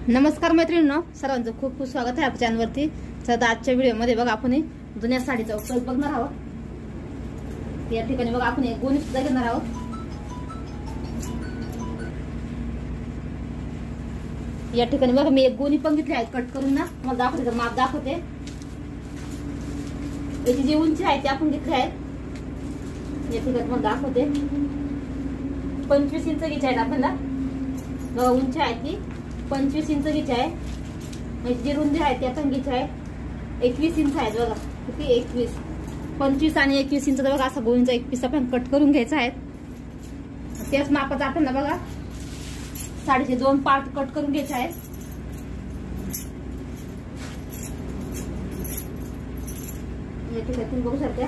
नमस्कार मैत्रिणींनो, सर्वांचं खूप खूप स्वागत आहे आपल्या चॅनलवरती। तर आजच्या व्हिडिओमध्ये बघा आपण जुन्या साडीचा उपयोग बघणार आहोत। या ठिकाणी बघा आपण एक गोणी सुद्धा घेणार आहोत। या ठिकाणी बघा मी एक गोणी पण घेतली आहे कट करून ना, मला दाखवते तर माप दाखवते। याची जी उंची आहे ती आपण घेतली आहे, या ठिकाणी मला दाखवते 25 इंच घ्यायची आहे आपल्याला। बघा उंची आहे ती 25 इंच घ्यायची आहे, म्हणजे जी रुंदी आहे ती आपण घ्यायची आहे 21 इंच आहे। बघा किती 21, 25 आणि 21 इंच बघा असा गोणीचा एक पीस आपण कट करून घ्यायचा आहे। त्याच मापाचा आपल्याला बघा साडीचे 2 पार्ट कट करून घ्यायचे आहेत। या ठिकाणी तुम्ही बघू शकता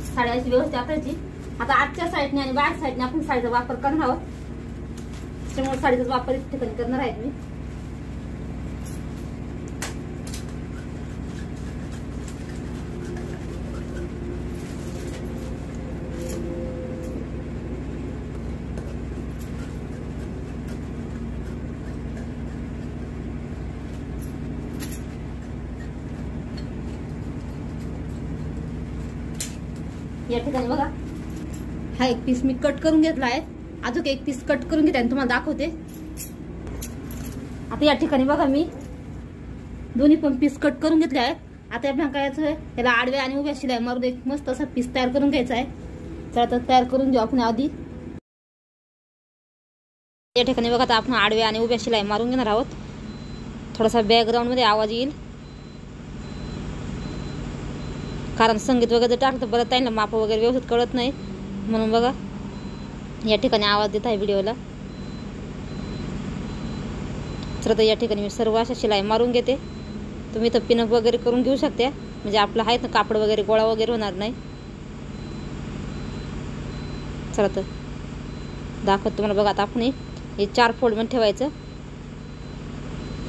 साड्याची व्यवस्था करायची। आता आजच्या साईडने आणि बाहेर साईडने आपण साडीचा वापर करणार आहोत, त्यामुळे साडीचा वापर इथे ठिकाणी करणार आहे मी। या ठिकाणी बघा हा एक पीस मी कट करून घेतला आहे, अजून एक पीस कट करून घेते आणि तुम्हाला दाखवते। आता या ठिकाणी बघा मी दोन्ही पण पीस कट करून घेतले आहे। आता आपल्याला काय करायचं आहे, त्याला आडव्या आणि उभ्या शिलाई मारून एक मस्त असा पीस तयार करून घ्यायचा आहे। चला तर तयार करून घेऊ आपण आधी। या ठिकाणी बघा आता आपण आडव्या आणि उभ्या शिलाई मारून घेणार आहोत। थोडासा बॅकग्राऊंड मध्ये आवाज येईल, कारण संगीत वगैरे टाकतं परत त्यांना माप वगैरे व्यवस्थित कळत नाही, म्हणून बघा या ठिकाणी आवाज देत आहे व्हिडिओला। तर या ठिकाणी मी सर्व अशा शिलाई मारून घेते। तुम्ही तर पिनअप वगैरे करून घेऊ शकता, म्हणजे आपलं आहे ना कापड वगैरे गोळा वगैरे होणार नाही। चला तर दाखवत तुम्हाला बघा। आता आपण हे 4 फोल्डमध्ये ठेवायचं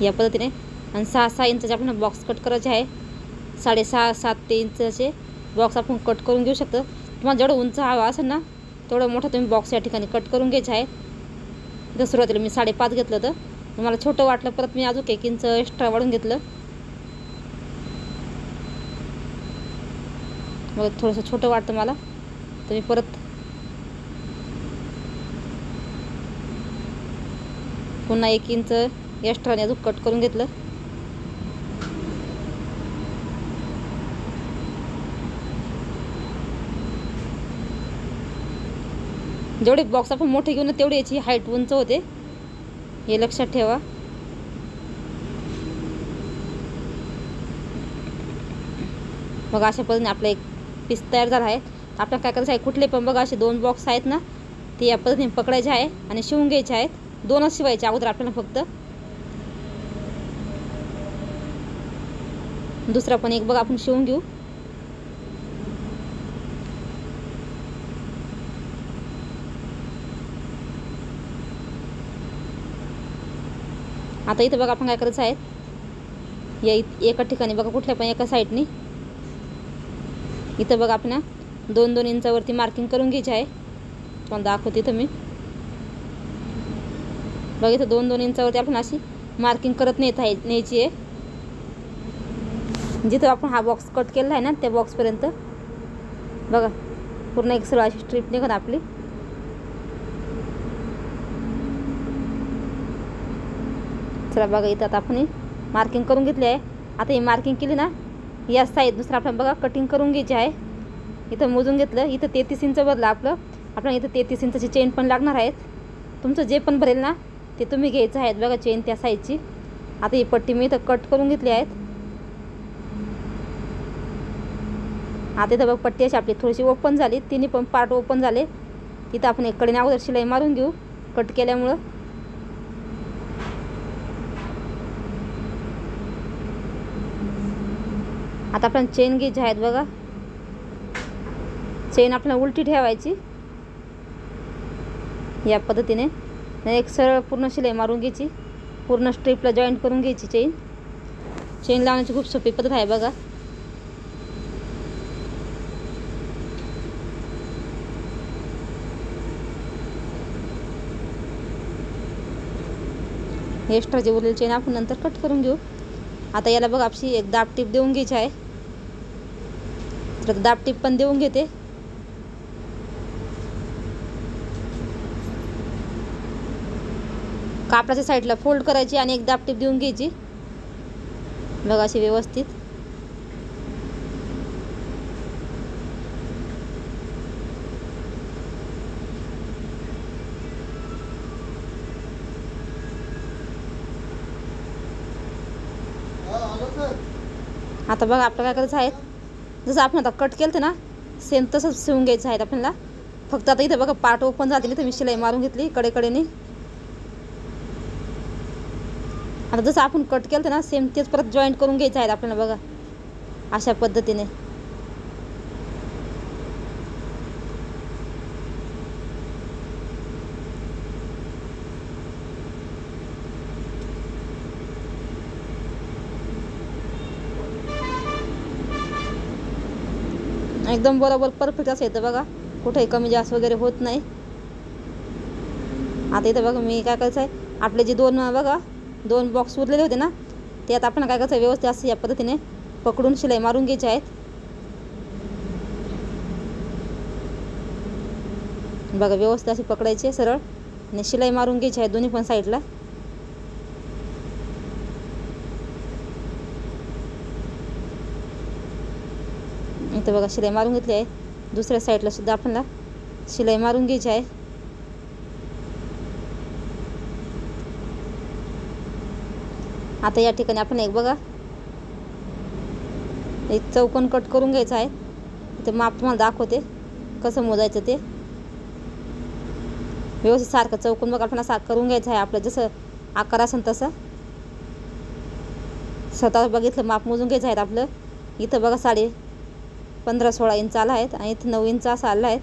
या पद्धतीने, आणि 6-6 इंचाचे आपण बॉक्स कट करायचे आहे। 6.5-7 इंचाचे बॉक्स आपण कट करून घेऊ शकतो। तुम्हाला जेवढं उंच हवा असेल ना तेवढं मोठा तुम्ही बॉक्स या ठिकाणी कट करून घ्यायचा आहे। तर सुरुवातीला मी 5.5 घेतलं होतं, मला छोटं वाटलं, परत मी अजून 1 इंच एक्स्ट्रा वाढून घेतलं। मग थोडंसं छोटं वाटतं मला, तर मी परत पुन्हा 1 इंच एक्स्ट्राने अजून कट करून घेतलं। जेवढे बॉक्स आपण मोठे घेऊन तेवढी याची हाईट उंच होते, हे लक्षात ठेवा। मग अशा पद्धतीने आपला एक पीस तयार झाला आहे। आपल्याला काय करायचं आहे, कुठले पण बघा असे 2 बॉक्स आहेत ना, ते या पद्धतीने पकडायचे आहे आणि शिवून घ्यायचे आहेत। 2च शिवायचे अगोदर आपल्याला फक्त। दुसरा पण एक बघा आपण शिवून घेऊ। आता इथं बघा आपण काय करायचं आहे, या एका ठिकाणी बघा कुठल्या पण एका साईडनी इथं बघा आपण 2-2 इंचावरती मार्किंग करून घ्यायची आहे। तुम्हाला दाखवते इथं मी बघा, इथं 2-2 इंचावरती आपण अशी मार्किंग करत न्यायची आहे। जिथं आपण हा बॉक्स कट केला आहे ना त्या बॉक्सपर्यंत बघा पूर्ण एक सरळ अशी स्ट्रीप निघत आपली। चला बघा इथं आता आपण मार्किंग करून घेतली आहे। आता ही मार्किंग केली ना, या साईड दुसरं आपल्याला बघा कटिंग करून घ्यायची आहे। इथं मोजून घेतलं, इथं 33 इंच भरलं आपल्याला इथं 33 इंचाची चेन पण लागणार आहेत। तुमचं जे पण भरेल ना ते तुम्ही घ्यायचं आहेत बघा चेन त्या साईजची। आता ही पट्टी मी इथं कट करून घेतली आहेत। आता इथं बघ पट्टी अशी आपली थोडीशी ओपन झाली, तिन्ही पण पार्ट ओपन झाले। तिथं आपण एक कडेने अगोदर शिलाई मारून घेऊ कट केल्यामुळं। आता आपण चेन घ्यायची आहेत बघा, चेन आपल्याला उलटी ठेवायची या पद्धतीने, एक सरळ पूर्ण शिलाई मारून घ्यायची, पूर्ण स्ट्रीपला जॉईंट करून घ्यायची। चेन लावण्याची खूप सोपी पद्धत आहे बघा। एक्स्ट्राची उरलेली चेन आपण नंतर कट करून घेऊ. आता याला बघ आपली एक दाब टीप देऊन घ्यायची आहे. तर दाब टीप पण देऊन घेते. कापडाच्या साईडला फोल्ड करायची आणि एक दाब टीप देऊन घ्यायची बघा अशी व्यवस्थित. आता बघा आपलं काय करायचं आहे, जसं आपण आता कट केलं ना सेम तसंच शिवून घ्यायचं आहे आपल्याला. फक्त आता इथे बघा पार्ट ओपन झालेली, इथे मी शिलाई मारून घेतली कडेकडेने. आता जसं आपण कट केलं ना सेम तेच परत जॉईंट करून घ्यायचं आहे आपल्याला बघा अशा पद्धतीने. एकदम बरोबर परफेक्ट असं येतं बघा, कुठेही कमी जास्त वगैरे होत नाही. आता इथं बघा मी काय करायचं आहे, आपले जे दोन बॉक्स उरलेले होते ना ते आता आपण काय करायचं व्यवस्थित असं या पद्धतीने पकडून शिलाई मारून घ्यायची आहेत बघा. व्यवस्थित अशी पकडायची सरळ आणि शिलाई मारून घ्यायची आहे दोन्ही पण साईडला. इथं बघा शिलाई मारून घेतली आहे. दुसऱ्या साईडला सुद्धा आपल्याला शिलाई मारून घ्यायची आहे. आता या ठिकाणी आपण एक बघा एक चौकोन कट करून घ्यायचा आहे. ते माप तुम्हाला दाखवते कसं मोजायचं ते. व्यवस्थित सारखं चौकोन बघा आपण असा करून घ्यायचं आहे, आपलं जसं आकार असेल तसं. स्वतः बघितलं माप मोजून घ्यायचं आहे आपलं. इथं बघा 15-16 इंच आला आहे आणि इथं 9 इंच असा आला आहे.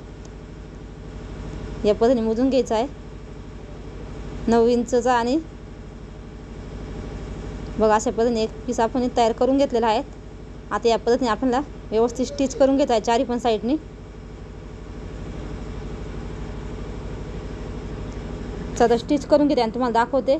या पद्धतीने मोजून घ्यायचं आहे 9 इंचचा. आणि बघा अशा पद्धतीने एक पीस आपण तयार करून घेतलेला आहे. आता या पद्धतीने आपल्याला व्यवस्थित स्टिच करून घ्यायचं आहे चारी पण साईडनी. चला स्टिच करून घेते आणि तुम्हाला दाखवते.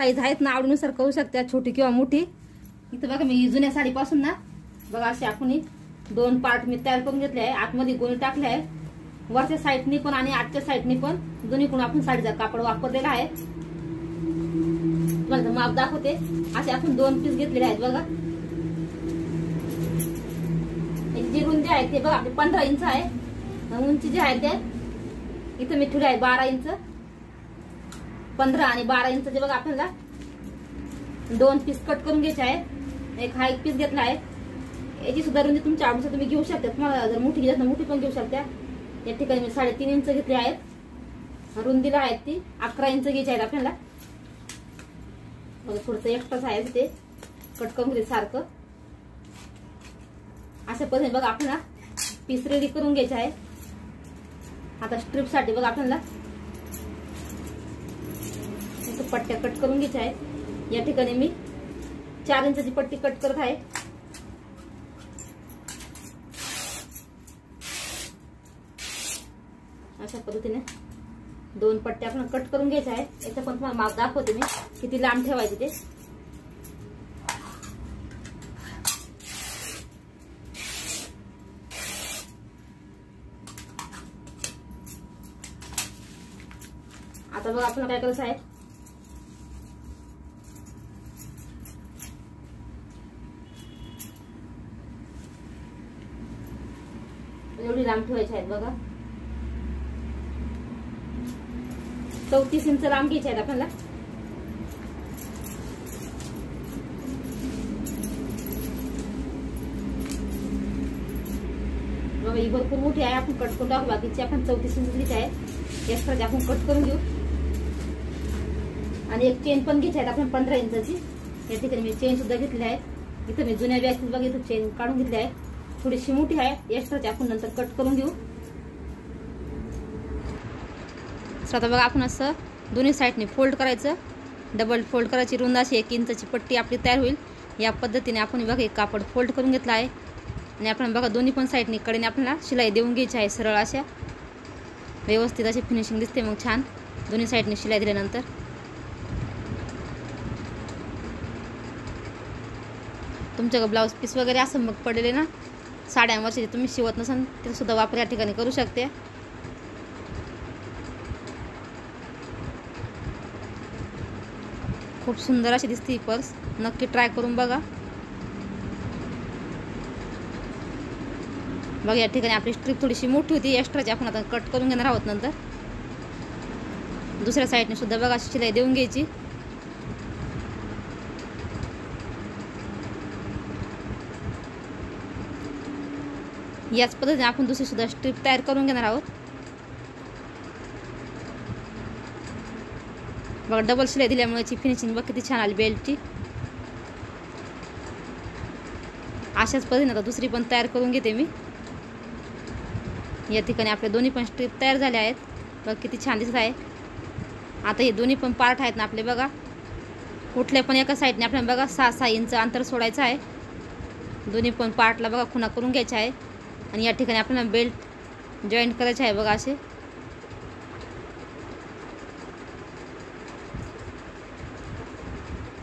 साईज आहेत ना आवडीनुसार करू शकता, छोटी किंवा मोठी. इथं बघा मी जुन्या साडीपासून ना बघा असे आपण 2 पार्ट मी तयार करून घेतले आहे. आतमध्ये गोणी टाकले आहे, वरच्या साईडनी पण आणि आतच्या साईडनी पण दोन्हीकडून आपण साडीचा कापड वापरलेला आहे. तुम्हाला माप दाखवते. असे आपण 2 पीस घेतलेले आहेत बघा. जी रुंदी आहे ते बघा आपली 15 इंच आहे. उंची जी आहे ते इथं मी ठेवली आहे 12 इंच. 15 आणि 12 इंचचे बघा आपल्याला 2 पीस कट करून घ्यायचे आहे. एक हा एक पीस घेतला आहे. याची सुद्धा रुंदी तुमच्या आवडीनुसार तुम्ही घेऊ शकता. तुम्हाला जर मोठी घ्यायची तर मोठी पण घेऊ शकता. या ठिकाणी मी 3.5 इंच घेतले आहेत. रुंदीला आहेत ती 11 इंच घ्यायची आहेत आपल्याला. बघा थोडंसं एक्स्ट्राच आहे ते कट करून घ्यायचं सारखं. अशा पद्धतीने बघा आपल्याला पीस रेडी करून घ्यायचे आहे. आता स्ट्रिप साठी बघा आपल्याला पट्ट्या कट करून घ्यायच्या आहेत. या ठिकाणी मी 4 इंचाची पट्टी कट करत आहे. अशा पद्धतीने 2 पट्ट्या आपण कट करून घ्यायच्या आहेत. याचं पण तुम्हाला माप दाखवते मी किती लांब ठेवायचे ते. आता बघा आपल्याला काय करायचं आहे, एवढी लांब ठेवायची आहेत बघा. 34 इंच लांब घ्यायचे आहेत आपल्याला. बघा ही भरपूर मोठी आहे. आपण कट करून टाकू. बाकीची आपण 34 इंच घ्यायची आहे. एक्स्ट्राची आपण कट करून घेऊ. आणि एक चेन पण घ्यायची आहे आपण 15 इंचाची. या ठिकाणी मी चेन सुद्धा घेतली आहे. इथं मी जुन्या बॅग बघा इथं चेन काढून घेतली आहे. थोडीशी मोठी आहे. एक्स्ट्राची आपण नंतर कट करून घेऊ. आता बघा आपण असं दोन्ही साईडने फोल्ड करायचं. डबल फोल्ड करायची. रुंद अशी 1 इंचाची पट्टी आपली तयार होईल. या पद्धतीने आपण बघा एक कापड फोल्ड करून घेतला आहे. आणि आपण बघा दोन्ही पण साईडने कडेने आपल्याला शिलाई देऊन घ्यायची आहे. सरळ अशा व्यवस्थित अशी फिनिशिंग दिसते मग छान दोन्ही साईडने शिलाई दिल्यानंतर. तुमच्याकडे ब्लाऊज पीस वगैरे असं मग पडलेले ना साड्यांवरचे तुम्ही शिवत नसाल ते सुद्धा वापर या ठिकाणी करू शकते. खूप सुंदर अशी दिसते ही पर्स. नक्की ट्राय करून बघा. बघा या ठिकाणी आपली स्ट्रिप थोडीशी मोठी होती. एक्स्ट्राची आपण आता कट करून घेणार आहोत नंतर. दुसऱ्या साईडने सुद्धा बघा शिलाई देऊन घ्यायची. याच पद्धतीने आपण दुसरी सुद्धा स्ट्रिप तयार करून घेणार आहोत. बघा डबल शिलाई दिल्यामुळे याची फिनिशिंग बघ किती छान आली बेल्टची. अशाच पद्धतीने आता दुसरी पण तयार करून घेते मी. या ठिकाणी आपल्या दोन्ही पण स्ट्रिप तयार झाल्या आहेत. बघ किती छान दिसत आहे. आता हे दोन्ही पण पार्ट आहेत ना आपले बघा. कुठल्या पण एका साईडने आपल्याला बघा 6-6 इंच अंतर सोडायचं आहे. दोन्ही पण पार्टला बघा खुणा करून घ्यायच्या आहे. आणि या ठिकाणी आपल्याला बेल्ट जॉईंट करायचे आहे बघा असे.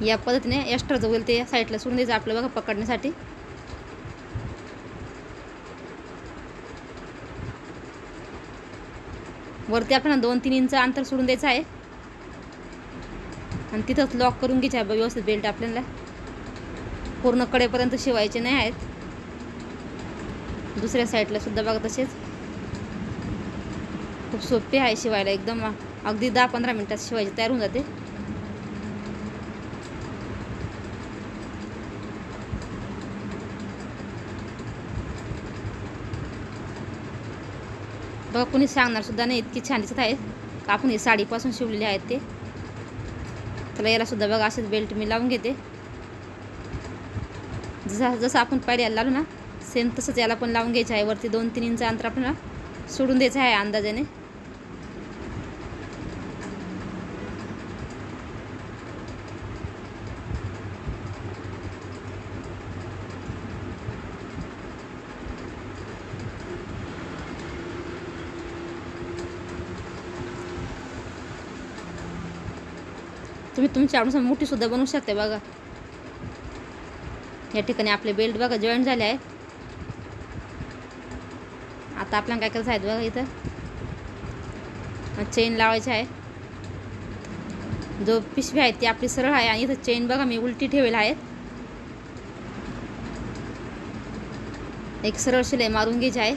या पद्धतीने एक्स्ट्रा जो होईल ते या साईडला सोडून द्यायचं आपलं बघा पकडण्यासाठी. वरती आपल्याला 2-3 इंच अंतर सोडून द्यायचं आहे. आणि तिथंच लॉक करून घ्यायचे आहे व्यवस्थित बेल्ट. आपल्याला पूर्ण कडेपर्यंत शिवायचे नाही आहेत. दुसऱ्या साईडला सुद्धा बघा तसेच. खूप सोपे आहे शिवायला. एकदम अगदी 10-15 मिनिटात शिवायचे तयार होऊन जाते. बघा कोणी सांगणार सुद्धा नाही इतकी छान दिसत आहेत. आपण हे साडीपासून शिवलेले आहेत ते. तर याला सुद्धा बघा असेच बेल्ट मी लावून घेते. जसं आपण पहिले याला लावलो ना सेम तसंच याला पण लावून घ्यायचं आहे. वरती 2-3 इंच अंतर आपल्याला सोडून द्यायचं आहे अंदाजाने. तुम्ही तुमच्या आवडीनुसार मोठीसुद्धा बनवू शकता बघा. या ठिकाणी आपले बेल्ट बघा जॉईंट झाले आहेत. आता आपल्याला काय करायचं आहे बघा, इथं चेन लावायची आहे. जो पिशवी आहे ती आपली सरळ आहे आणि इथं चेन बघा मी उलटी ठेवलेली आहे. एक सरळ शिलाई मारून घ्यायची आहे.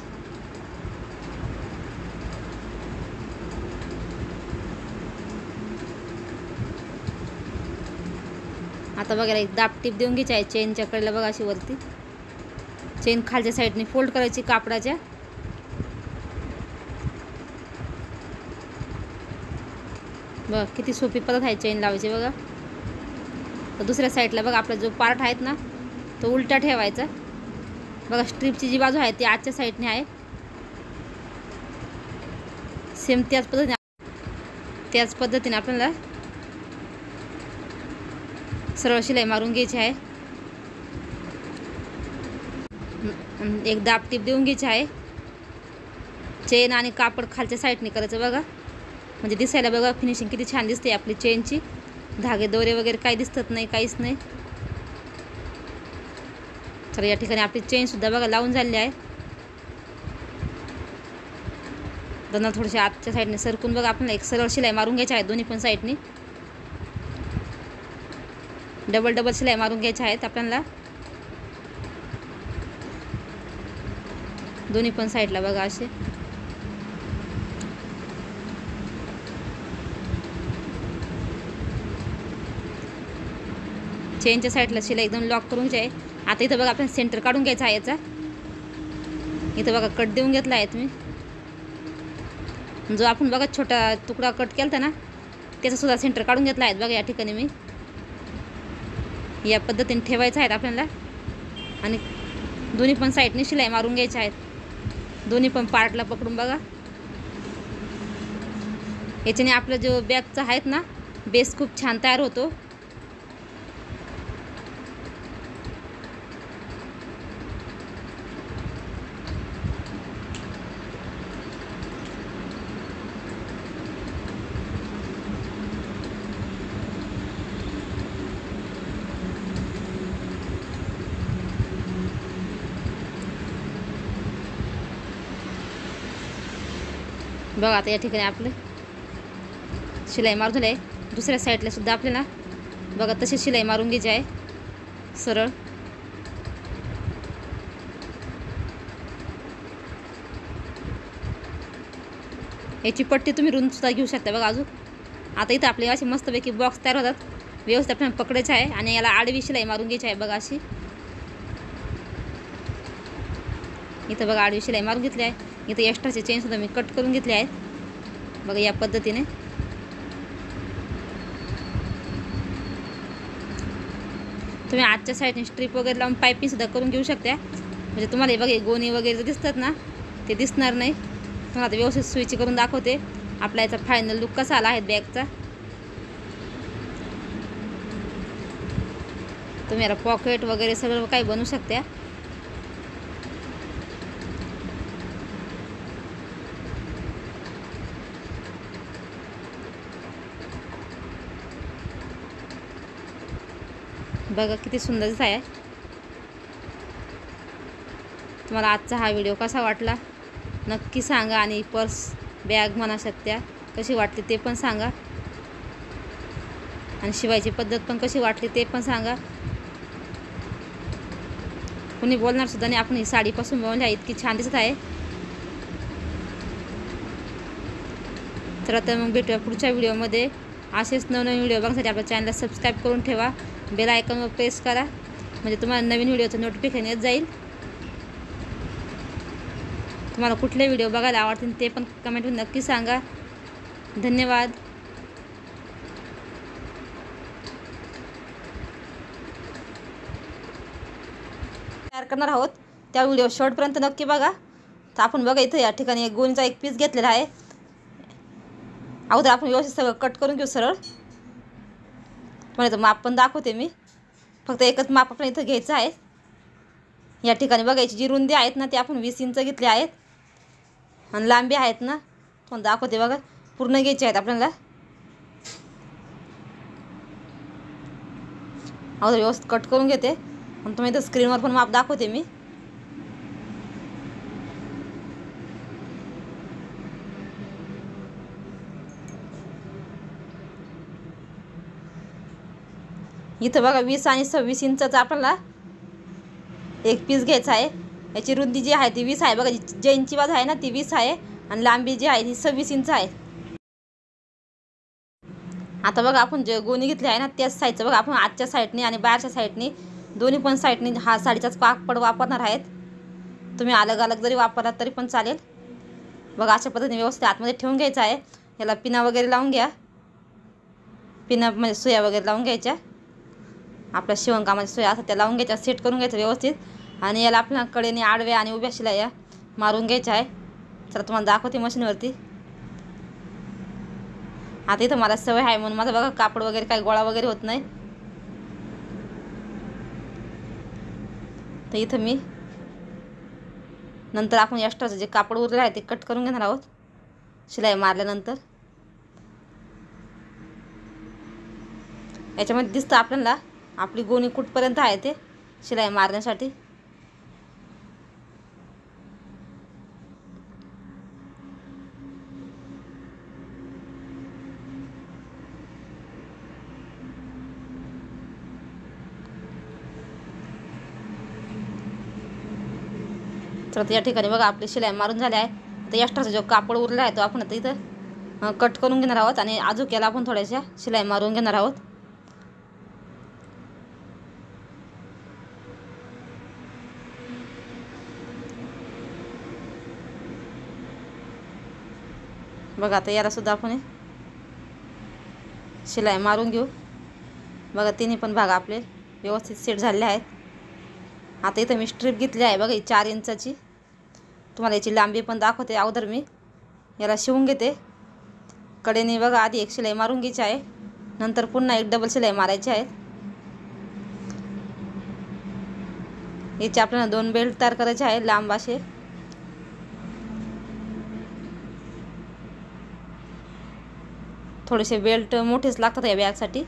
आता बघा एक दाब टीप देऊन घ्यायची आहे चेनच्या कडेला बघा अशी वरती. चेन खालच्या साईडने फोल्ड करायची कापडाच्या. बघा किती सोपी पद्धत आहे चेन लावायची बघा. तर दुसऱ्या साईडला बघा आपला जो पार्ट आहेत ना तो उलटा ठेवायचा. बघा स्ट्रीपची जी बाजू आहे ती आजच्या साईडने आहे. सेम त्याच पद्धतीने आपल्याला सरळ शिलाई मारून घ्यायची आहे. एक दाब टीप देऊन घ्यायची आहे. चेन आणि कापड खालच्या साईडने करायचं बघा. म्हणजे दिसायला बघा फिनिशिंग किती छान दिसते आपली चेनची. धागे दोरे वगैरे काही दिसत नाही, काहीच नाही. तर या ठिकाणी आपली चेनसुद्धा बघा लावून झालेली आहे. दोन थोडेसे आतच्या साईडने सरकून बघा आपल्याला एक सरळ शिलाई मारून घ्यायची आहे. दोन्ही पण साईडने डबल शिलाई मारून घ्यायच्या आहेत आपल्याला दोन्ही पण साईडला बघा असे. चेनच्या साईडला शिलाई एकदम लॉक करून घ्यायची आहे. आता इथं बघा आपण सेंटर काढून घ्यायचा आहे याचा. इथं बघा कट देऊन घेतला आहे तुम्ही. जो आपण बघा छोटा तुकडा कट केला ना त्याचा सुद्धा सेंटर काढून घेतला आहे बघा. या ठिकाणी मी या पद्धतीने ठेवायचं आहे आपल्याला आणि दोन्ही पण साईडने शिलाई मारून घ्यायच्या आहेत. दोन्ही पण पार्टला पकडून बघा. याच्याने आपलं जो बॅगचा आहेत ना बेस खूप छान तयार होतो. बघा आता या ठिकाणी आपलं शिलाई मारून झालं आहे. दुसऱ्या साईडला सुद्धा आपल्याला बघा तशी शिलाई मारून घ्यायची आहे सरळ. याची पट्टी तुम्ही रुंदसुद्धा घेऊ शकता बघा अजून. आता इथं आपले असे मस्तपैकी बॉक्स तयार होतात. व्यवस्थित आपल्याला पकडायचं आहे आणि याला आडवी शिलाई मारून घ्यायची आहे बघा अशी. इथं बघा आडवी शिलाई मारून घेतली आहे. इथं एक्स्ट्राचे चेनसुद्धा मी कट करून घेतले आहेत बघा या पद्धतीने. तुम्ही आजच्या साईडने स्ट्रीप वगैरे लावून पायपिंगसुद्धा करून घेऊ शकता. म्हणजे तुम्हाला हे बघा गोणी वगैरे जे दिसतात ना ते दिसणार नाही. तुम्हाला आता व्यवस्थित सुईची करून दाखवते आपला याचा फायनल लुक कसा आला आहे बॅगचा. तुम्ही याला पॉकेट वगैरे सगळं काही बनवू शकता. बघा किती सुंदर दिसत आहे. तुम्हाला आजचा हा व्हिडिओ कसा वाटला नक्की सांगा. आणि पर्स बॅग म्हणा शकत्या कशी वाटली ते पण सांगा. आणि शिवायची पद्धत पण कशी वाटली ते पण सांगा. कोणी बोलणार सुद्धा नाही आपण ही साडीपासून बनवली आहे. इतकी छान दिसत आहे. तर आता मग भेटूया पुढच्या व्हिडिओमध्ये. असेच नवनवीन व्हिडिओ बघण्यासाठी आपल्या चॅनलला सबस्क्राईब करून ठेवा. बेल आयकॉनवर प्रेस करा म्हणजे तुम्हाला नवीन व्हिडिओचं नोटिफिकेशन येत जाईल. तुम्हाला कुठले व्हिडिओ बघायला आवडतील ते पण कमेंटमध्ये नक्की सांगा. धन्यवाद. तयार करणार आहोत त्या व्हिडिओ शेवटपर्यंत नक्की बघा. तर आपण बघा इथं या ठिकाणी एक गोणीचा एक पीस घेतलेला आहे. अगोदर आपण व्यवस्थित सगळं कट करून घेऊ सरळ. म्हणजे माप पण दाखवते मी. फक्त एकच माप आपण इथं घ्यायचं आहे. या ठिकाणी बघायची जी रुंदी आहेत ना ती आपण 20 इंच घेतली आहेत. आणि लांबी आहेत ना पण दाखवते बघा पूर्ण घ्यायची आहेत आपल्याला. अगोदर व्यवस्थित कट करून घेते आणि तुम्ही इथं स्क्रीनवर पण माप दाखवते मी. इथं बघा 20 आणि 26 इंचाचा आपल्याला एक पीस घ्यायचा आहे. याची रुंदी जी आहे ती 20 आहे बघा. जी इंची बाजू आहे ना ती 20 आहे आणि लांबी जी आहे ती 26 इंच आहे. आता बघा आपण जे गोणी घेतली आहे ना त्याच साईडचं बघा आपण आजच्या साईडने आणि बाहेरच्या साईडने दोन्ही पण साईडने हा साडीचाच कापड वापरणार आहेत. तुम्ही अलग अलग जरी वापरलात तरी पण चालेल. बघा अशा पद्धतीने व्यवस्थित आतमध्ये ठेवून घ्यायचं आहे. याला पिना वगैरे लावून घ्या. पिना म्हणजे सुया वगैरे लावून घ्यायच्या. आपल्या शिवणकामाच्या सुया असतात त्या लावून घ्यायच्या. सेट करून घ्यायचं व्यवस्थित. आणि याला आपल्या कडेने आडव्या आणि उभ्या शिलाया मारून घ्यायच्या आहे. चला तुम्हाला दाखवते मशीनवरती. आता इथं मला सवय आहे म्हणून माझं बघा कापड वगैरे काही गोळा वगैरे होत नाही. तर इथं मी नंतर आपण एक्स्ट्राचं जे कापड उरलेलं आहे ते कट करून घेणार आहोत शिलाई मारल्यानंतर. याच्यामध्ये दिसतं आपल्याला आपली गोणी कुठपर्यंत आहे ते शिलाई मारण्यासाठी. तर या ठिकाणी बघा आपली शिलाई मारून झाली आहे. आता एक्स्ट्राचा जो कापड उरला आहे तो आपण आता इथं कट करून घेणार आहोत आणि अजून याला आपण थोड्याशा शिलाई मारून घेणार आहोत. बघा आता याला सुद्धा आपण शिलाई मारून घेऊ. बघा तिन्ही पण भाग आपले व्यवस्थित सेट झालेले आहेत. आता इथं मी स्ट्रीप घेतली आहे बघा 4 इंचाची. तुम्हाला याची लांबी पण दाखवते. अगोदर मी याला शिवून घेते. कडेने बघा आधी एक शिलाई मारून घ्यायची आहे. नंतर पुन्हा एक डबल शिलाई मारायची आहे. याचे आपल्याला 2 बेल्ट तयार करायचे आहे लांब असे. थोडेसे बेल्ट मोठेच लागतात या बॅगसाठी.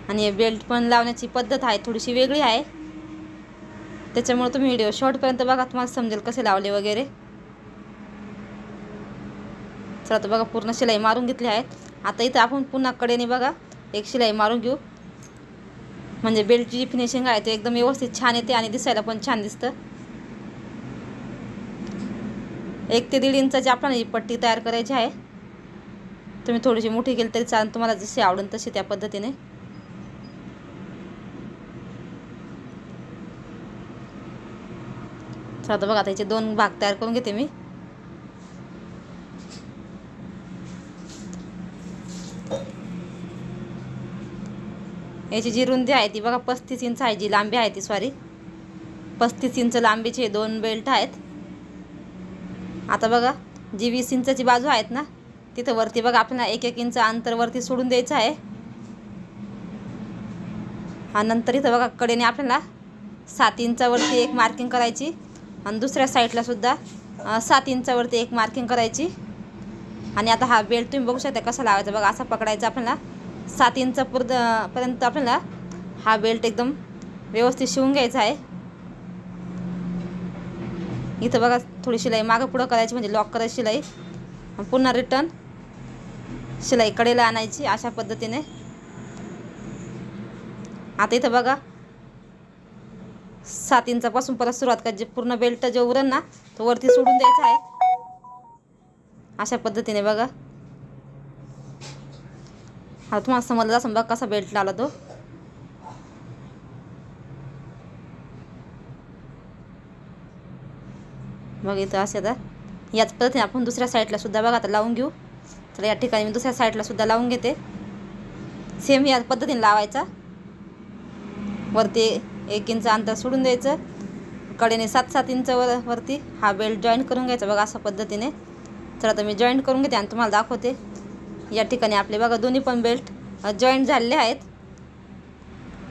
आणि हे बेल्ट पण लावण्याची पद्धत आहे थोडीशी वेगळी आहे. त्याच्यामुळे तुम्ही व्हिडिओ शॉर्टपर्यंत बघा तुम्हाला समजेल कसे लावले वगैरे. चला तर बघा पूर्ण शिलाई मारून घेतली आहे. आता इथं आपण पुन्हा कडेने बघा एक शिलाई मारून घेऊ. म्हणजे बेल्टची जी फिनिशिंग आहे ते एकदम व्यवस्थित छान येते आणि दिसायला पण छान दिसतं. 1 ते 1.5 इंचाची आपल्याला ही पट्टी तयार करायची आहे. तुम्ही थोडीशी मोठी केली तरी चालेल तुम्हाला जशी आवडेल तशी त्या पद्धतीने. चला तर बघा आता याचे 2 भाग तयार करून घेते मी. याची जी रुंदी आहे ती बघा 35 इंच आहे. जी लांबी आहे ती 35 इंच लांबीचे 2 बेल्ट आहेत. आता बघा जी 20 इंचाची बाजू आहेत ना तिथं वरती बघा आपल्याला 1-1 इंच अंतर वरती सोडून द्यायचं आहे. आणि नंतर इथं बघा कडेने आपल्याला 7 इंचावरती एक मार्किंग करायची आणि दुसऱ्या साईडला सुद्धा 7 इंचावरती एक मार्किंग करायची. आणि आता हा बेल्ट तुम्ही बघू शकता कसा लावायचा बघा. असा पकडायचा आपल्याला 7 इंचापर्यंत आपल्याला हा बेल्ट एकदम व्यवस्थित शिवून घ्यायचा आहे. इथं बघा थोडी शिलाई मागं पुढं करायची म्हणजे लॉक करायची शिलाई. पुन्हा रिटर्न शिलाई कडेला आणायची अशा पद्धतीने. आता इथं बघा 7 इंचापासून परत सुरुवात करायची. पूर्ण बेल्ट जो उरेल ना तो वरती सोडून द्यायचा आहे अशा पद्धतीने बघा. हा तुम्हाला समजलं असं बघा कसा बेल्ट लावला तो. बघा इथं असे आता याच पद्धतीने आपण दुसऱ्या साईडला सुद्धा बघा आता लावून घेऊ. तर या ठिकाणी मी दुसऱ्या साईडला सुद्धा लावून घेते. सेम या पद्धतीने लावायचा. वरती 1 इंच अंतर सोडून द्यायचं. कडेने 7-7 इंच वरती हा बेल्ट जॉईंट करून घ्यायचा बघा अशा पद्धतीने. चला तर मी जॉईंट करून घेते आणि तुम्हाला दाखवते. या ठिकाणी आपले बघा दोन्ही पण बेल्ट जॉईंट झालेले आहेत.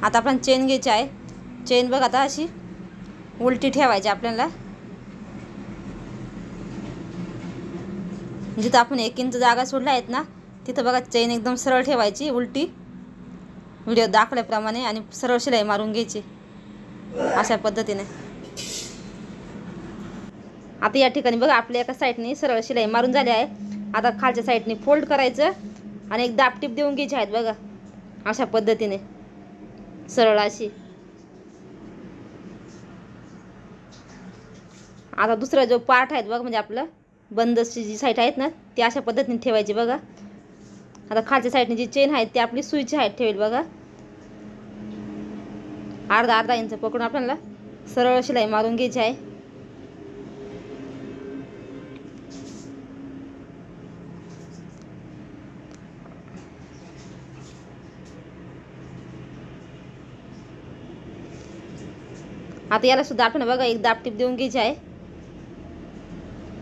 आता आपण चेन घ्यायची आहे. चेन बघा आता अशी उलटी ठेवायची आपल्याला. जिथं आपण 1 इंच जागा सोडल्या आहेत ना तिथं बघा चेन एकदम सरळ ठेवायची उलटी. व्हिडिओ दाखवल्याप्रमाणे आणि सरळ शिलाई मारून घ्यायची अशा पद्धतीने। आता या ठिकाणी बघा आपल्या एका साईडने सरळ शिलाई मारून झाली आहे। आता खालच्या साईडने फोल्ड करायचं आणि एक दाब टीप देऊन घ्यायची आहेत बघा अशा पद्धतीने सरळ अशी। आता दुसरा जो पार्ट आहे बघा म्हणजे आपलं बंदची जी साईड आहेत ना ती अशा पद्धतीने ठेवायची बघा। आता खालच्या साईडने जी चेन आहे ती आपली सुईची हाईट ठेवेल बघा। अर्धा इंच पकडून आपल्याला सरळ शिलाई मारून घ्यायची आहे। आता याला सुद्धा आपण बघा एक दाब टीप देऊन घ्यायची आहे।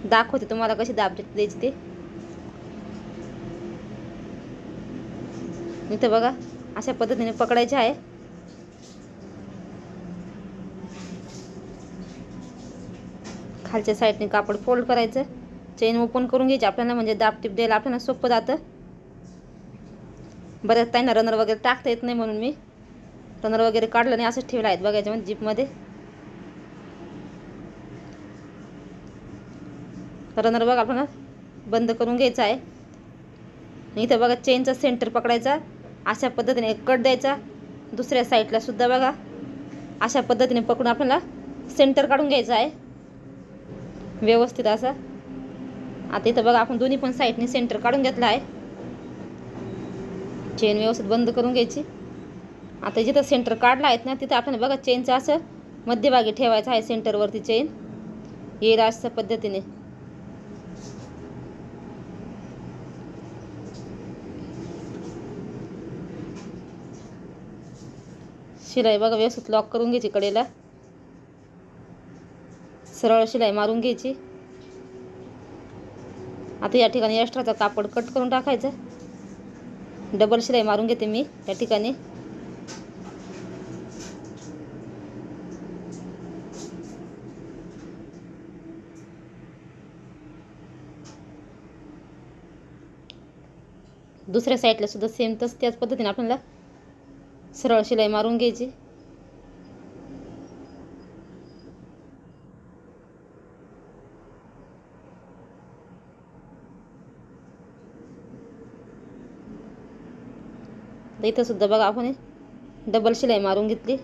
दाखवते तुम्हाला कशी दाब टीप द्यायची ते। इथं बघा अशा पद्धतीने पकडायचे आहे। खालच्या साईडने कापड फोल्ड करायचं, चेन ओपन करून घ्यायची आपल्याला म्हणजे दाब टीप द्यायला आपल्याला सोपं जातं। बऱ्याच ताईंना रनर वगैरे टाकता येत नाही म्हणून मी रनर वगैरे काढलं नाही असंच ठेवलं आहेत बघा याच्यामध्ये जीपमध्ये। रनर बघा आपल्याला बंद करून घ्यायचा आहे। इथं बघा चेनचा सेंटर पकडायचा अशा पद्धतीने एक कट द्यायचा। दुसऱ्या साईडला सुद्धा बघा अशा पद्धतीने पकडून आपल्याला सेंटर काढून घ्यायचा आहे व्यवस्थित असा। आता इथं बघा आपण दोन्ही पण साईडने सेंटर काढून घेतला आहे। चेन व्यवस्थित बंद करून घ्यायची। आता जिथं सेंटर काढला आहेत ना तिथं आपल्याला बघा चेनचं असं मध्यभागी ठेवायचं आहे, सेंटरवरती चेन येईल अशा पद्धतीने। शिलाई बघा व्यवस्थित लॉक करून घ्यायची कडेला, सरळ शिलाई मारून घ्यायची। आता या ठिकाणी एक्स्ट्राचा कापड कट करून टाकायचं, डबल शिलाई मारून घेते मी या ठिकाणी। दुसऱ्या साईडला सुद्धा सेम त्याच पद्धतीने आपल्याला सरळ शिलाई मारून घ्यायची। इथं सुद्धा बघा आपण डबल शिलाई मारून घेतली।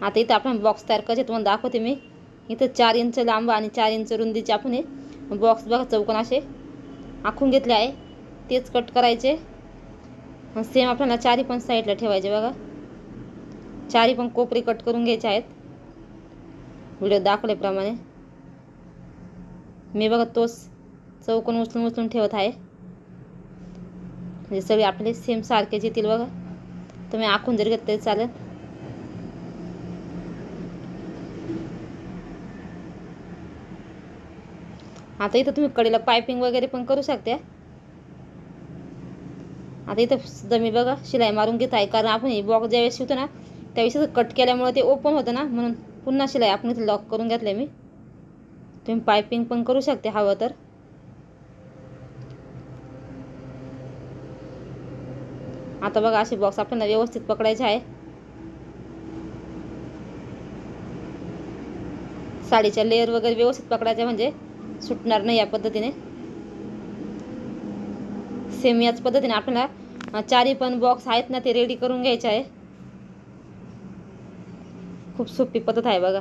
आता इथं आपण बॉक्स तयार करायचे तुम्हाला दाखवते मी। इथं 4 इंच लांब आणि 4 इंच रुंदीचे आपण बॉक्स बघा चौकोन असे आखून घेतले आहे, तेच कट करायचे। सेम आपल्याला चारी पण साईडला ठेवायचे बघा, चारी पण कोपरे कट करून घ्यायचे आहेत व्हिडिओ दाखवल्याप्रमाणे। मी बघा तोच चौकोन उचलून ठेवत आहे म्हणजे सगळे आपले सेम सारखेच येतील बघा। तुम्ही आखून जर घेतले चालेल। आता इथं तुम्ही कडेला पायपिंग वगैरे पण करू शकता। आता इथं सुद्धा मी बघा शिलाई मारून घेत आहे, कारण आपण हे बॉक्स ज्यावेळेस शिवतो ना त्यावेळेस कट केल्यामुळे ते ओपन होतं ना, म्हणून पुन्हा शिलाई आपण इथं लॉक करून घेतले मी। तुम्ही पायपिंग पण करू शकते हवं तर। आता बघा असे बॉक्स आपल्याला व्यवस्थित पकडायचे आहे। साडीच्या लेअर वगैरे व्यवस्थित पकडायच्या म्हणजे सुटणार नाही या पद्धतीने। सेम याच पद्धतीने आपल्याला चारी पण बॉक्स आहेत ना ते रेडी करून घ्यायचे आहे। खूप सोपी पद्धत आहे बघा।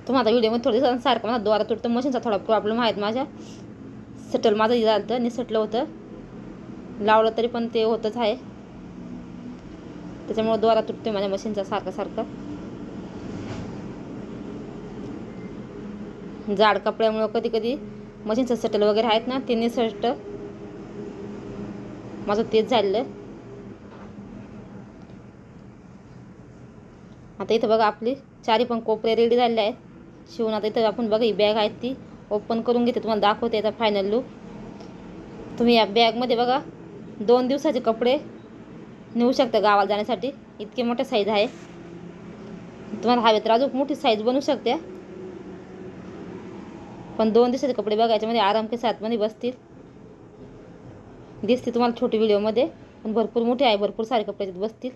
तुम्हाला व्हिडिओमध्ये थोडं दिवसांसारखं माझा द्वारा तुटतं, मशीनचा थोडा प्रॉब्लेम आहे माझ्या। सटल माझं झालं निसटलं होतं, लावलं तरी पण ते होतच आहे, त्याच्यामुळे द्वारा तुटते माझ्या मशीनचा सारखं। जाड कपड्यामुळे कधी कधी मशीनचं सटल वगैरे आहेत ना ते निसटतं, माझं तेच झालेलं। आता इथं बघा आपली चारी पण कोपरे रेडी झालेले आहेत शिवून। आता इथं आपण बघा ही बॅग आहे ती ओपन करून घेते, तुम्हाला दाखवते याचा फायनल लुक। तुम्ही या बॅगमध्ये बघा 2 दिवसाचे कपडे नेऊ शकता गावाला जाण्यासाठी, इतकी मोठ्या साईज आहे. तुम्हाला हवे तर अजून मोठी साईज बनवू शकते. पण 2 दिवसाचे कपडे बघा याच्यामध्ये आराम के साथ मध्ये बसतील. दिसते तुम्हाला छोटी व्हिडिओमध्ये, पण भरपूर मोठे आहे, भरपूर सारे कपडे याच्यात बसतील.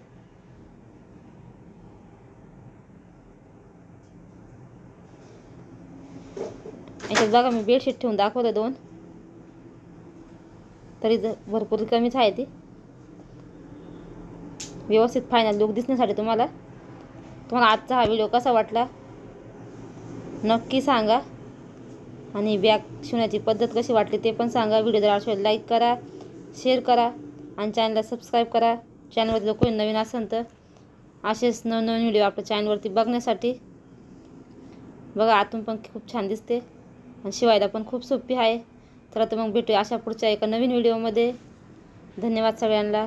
याच्यात बघा मी बेडशीट ठेवून दाखवते 2, तरी भरपूर कमीच आहे ती. व्यवस्थित फायनल लुक दिसण्यासाठी तुम्हाला आजचा हा व्हिडिओ कसा वाटला नक्की सांगा. आणि बॅग शिवण्याची पद्धत कशी वाटली ते पण सांगा. व्हिडिओ जर आवडला लाईक करा, शेअर करा आणि चॅनलला सबस्क्राईब करा. चॅनलवर जर कोणी नवीन असेल तर असेच नवनवीन व्हिडिओ आपल्या चॅनलवरती बघण्यासाठी. बघा आतून पण खूप छान दिसते आणि शिवायला पण खूप सोपी आहे. चला तर मग भेटूया अशा पुढच्या एका नवीन व्हिडिओमध्ये. धन्यवाद सगळ्यांना.